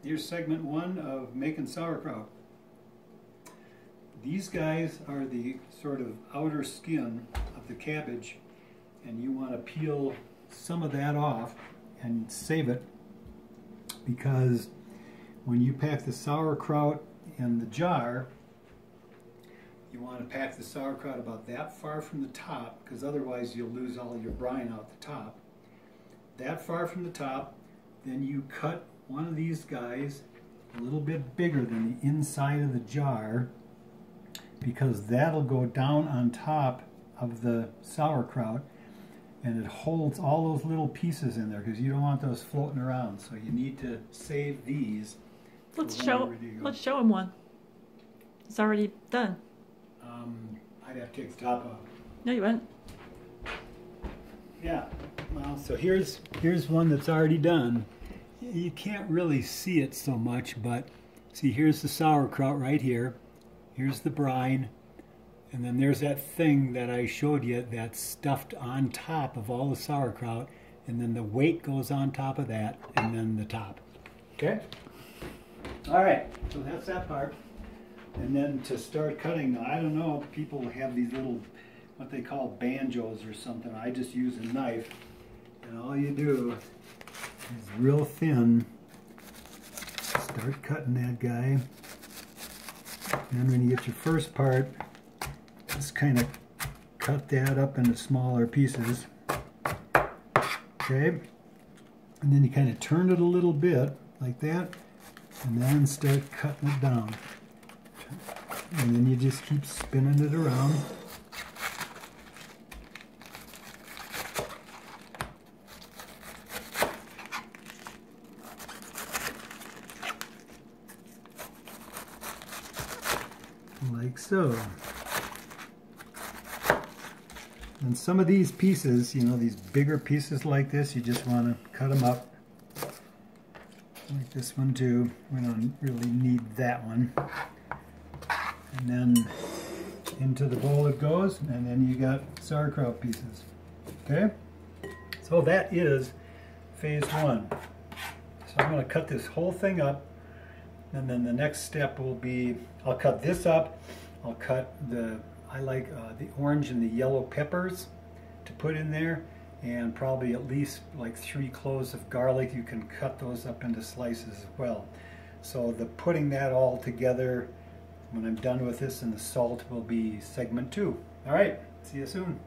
Here's segment one of making sauerkraut. These guys are the sort of outer skin of the cabbage, and you want to peel some of that off and save it, because when you pack the sauerkraut in the jar, you want to pack the sauerkraut about that far from the top, because otherwise you'll lose all your brine out the top. That far from the top, then you cut one of these guys a little bit bigger than the inside of the jar, because that'll go down on top of the sauerkraut and it holds all those little pieces in there, because you don't want those floating around. So you need to save these. Let's show him one. It's already done. I'd have to take the top off. No, you won't. Yeah. Well, so here's one that's already done. You can't really see it so much, but see, here's the sauerkraut right here. Here's the brine, and then there's that thing that I showed you that's stuffed on top of all the sauerkraut, and then the weight goes on top of that, and then the top. Okay? All right, so that's that part. And then to start cutting, now I don't know, people have these little, what they call banjos or something. I just use a knife, and all you do is real thin, start cutting that guy. And then when you get your first part, just kind of cut that up into smaller pieces. Okay? And then you kind of turn it a little bit, like that, and then start cutting it down. And then you just keep spinning it around. Like so. And some of these pieces, you know, these bigger pieces like this, you just want to cut them up. Like this one too. We don't really need that one. And then into the bowl it goes, and then you got sauerkraut pieces. Okay? So that is phase one. So I'm going to cut this whole thing up. And then the next step will be, I'll cut this up, I'll cut I like the orange and the yellow peppers to put in there, and probably at least like 3 cloves of garlic. You can cut those up into slices as well. So putting that all together, when I'm done with this, and the salt will be segment 2. All right, see you soon.